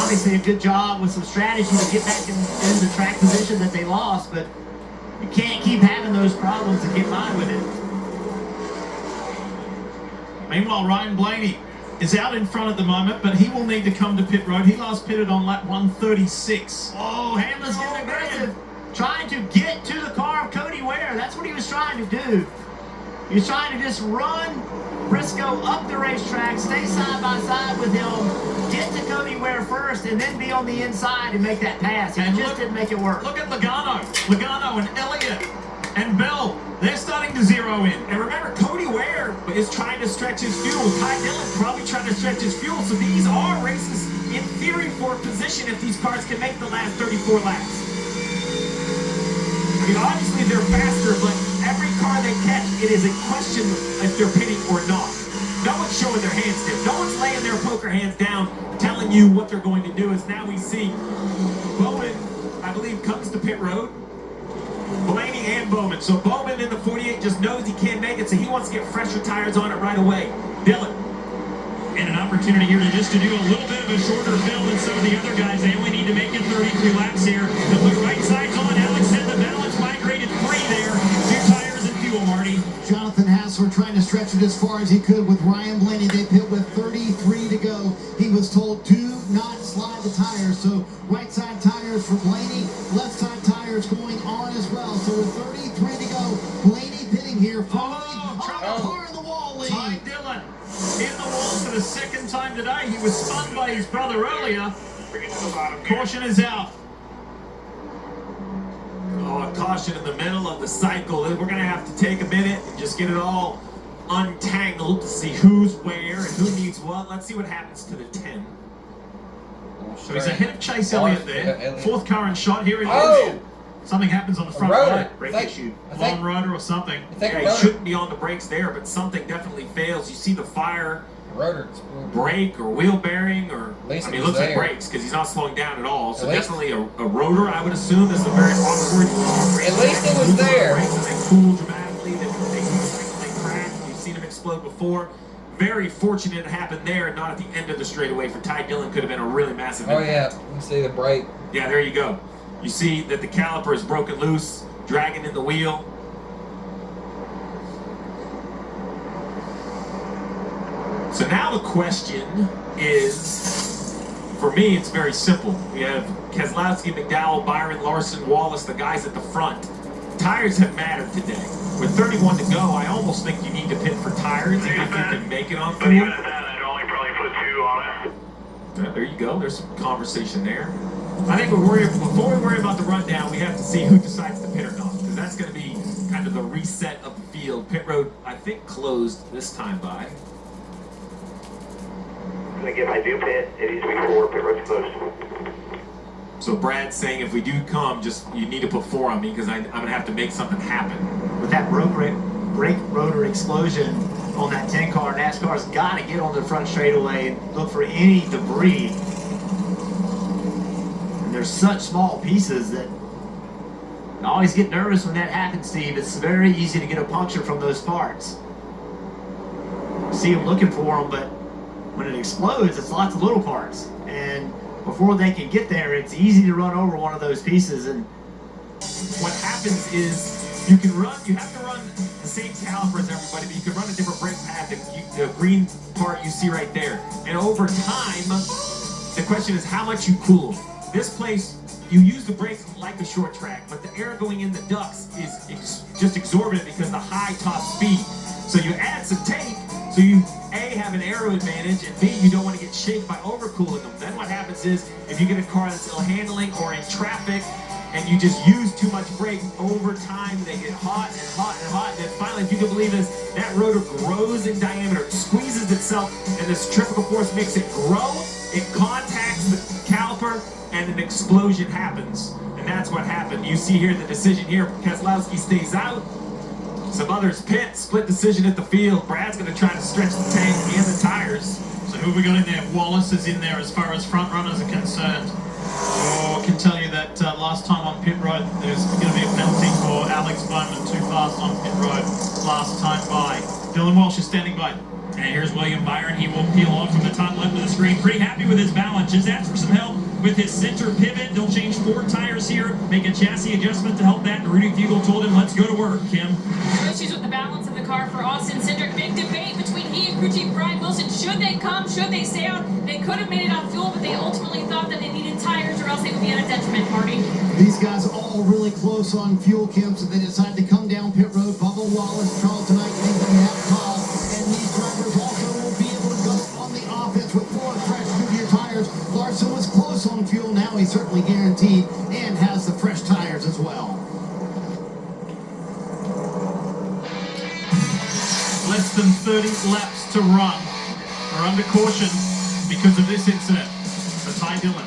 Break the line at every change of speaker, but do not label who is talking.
obviously a good job with some strategy to get back in the track position that they lost, but you can't keep having those problems and get by with it.
Meanwhile, Ryan Blaney is out in front at the moment, but he will need to come to pit road. He last pitted on lap 136.
Oh, Hamlin's getting aggressive, trying to get to the car of Cody Ware. That's what he was trying to do. He was trying to just run Briscoe up the racetrack, stay side by side with him, get to Cody Ware first, and then be on the inside and make that pass. He just didn't make it work.
Look at Logano and Elliott and Bell. They're starting to zero in.
And remember, Cody Ware is trying to stretch his fuel. Ty Dillon probably trying to stretch his fuel. So these are races, in theory, for position if these cars can make the last 34 laps. I mean, obviously they're faster, but every car they catch, it is a question if they're pitting or not. No one's showing their hands stiff. No one's laying their poker hands down, telling you what they're going to do. As now we see Bowman, I believe, comes to pit road. Blaney and Bowman. So Bowman in the 48 just knows he can't make it, so he wants to get fresher tires on it right away. Dillon.
And an opportunity here to do a little bit of a shorter fill than some of the other guys. They only need to make it 33 laps here. The blue right side's on. Alex said the balance migrated 3 there. 2 tires and fuel, Marty.
Jonathan Hassler trying to stretch it as far as he could with Ryan Blaney. They pit with 33 to go. He was told, do not slide the tires. So right side tires for Blaney, left side tires going on as well. So with 33 to go, Blaney pitting here, following car in the wall lead.
Ty Dillon in the wall for the second time today. He was spun by his brother earlier. Caution is out.
Oh, a caution in the middle of the cycle. We're going to have to take a minute and just get it all untangled to see who's where and who needs what. Let's see what happens to the 10.
So he's ahead of Chase Elliott there. Fourth car and shot. Here he is. Something happens on the front right. Brake issue. Long rotor or something.
Yeah, he shouldn't be on the brakes there, but something definitely fails. You see the fire brake or wheel bearing, or I mean, it looks like brakes because he's not slowing down at all. So definitely a rotor, I would assume. This is a very awkward.
At least it was there.
They cool dramatically. They crack. We've seen them explode before. Very fortunate it happened there and not at the end of the straightaway. For Ty Dillon, could have been a really massive impact.
Oh yeah, you see the brake.
Yeah, there you go. You see that the caliper is broken loose, dragging in the wheel. So now the question is, for me, it's very simple. We have Keselowski, McDowell, Byron, Larson, Wallace, the guys at the front. Tires have mattered today. With 31 to go, I almost think you need to pit for tires if you can make it on fuel.
But even at that, I'd only probably put 2 on it.
Yeah, there you go. There's some conversation there. I think before we worry about the rundown, we have to see who decides to pit or not, because that's going to be kind of the reset of the field. Pit road, I think, closed this time by.
I think if I do pit, it needs to be 4, pit road's closed.
So Brad's saying if we do come, just you need to put 4 on me because I'm going to have to make something happen.
With that brake rotor explosion on that 10 car, NASCAR's got to get on the front straightaway and look for any debris. And there's such small pieces that I always get nervous when that happens, Steve. It's very easy to get a puncture from those parts. See them looking for them, but when it explodes, it's lots of little parts. And before they can get there, it's easy to run over one of those pieces. And
what happens is you have to run the same caliper as everybody, but you can run a different brake pad. The green part you see right there. And over time, the question is how much you cool them. This place, you use the brakes like a short track, but the air going in the ducts is just exorbitant because of the high top speed. So you add some tape, so you A, have an aero advantage, and B, you don't want to get shaped by overcooling them. Then what happens is, if you get a car that's ill handling or in traffic, and you just use too much brake, over time they get hot and hot and hot, and then finally, if you can believe this, that rotor grows in diameter, it squeezes itself, and the centrifugal force makes it grow, it contacts the caliper, and an explosion happens. And that's what happened. You see here the decision here, Keselowski stays out, some others pit, split decision at the field. Brad's going to try to stretch the tank and the tires.
So who have we got in there? Wallace is in there as far as front runners are concerned. Oh, I can tell you that last time on pit road, there's going to be a penalty for Alex Bowman, too fast on pit road last time by. Dylan Walsh is standing by. And here's William Byron. He will peel off from the top left of the screen. Pretty happy with his balance. Just asked for some help
with his center pivot. They'll change 4 tires here, make a chassis adjustment to help that. And Rudy Fugle told him, let's go to work, Kim.
No issues with the balance of the car for Austin Cindric. Big debate between he and crew chief Brian Wilson. Should they come? Should they stay out? They could have made it on fuel, but they ultimately thought that they needed tires or else they would be at a detriment, Marty.
These guys all really close on fuel, Kim, so they decided to come down pit road. Bubba Wallace, Charlton Knight thinking that call. And these drivers also will be able to go on the offense with 4 fresh Goodyear tires. Larson was close on fuel. Now he's certainly guaranteed and has the fresh tires as well.
Less than 30 laps to run. We're under caution because of this incident. So Ty Dillon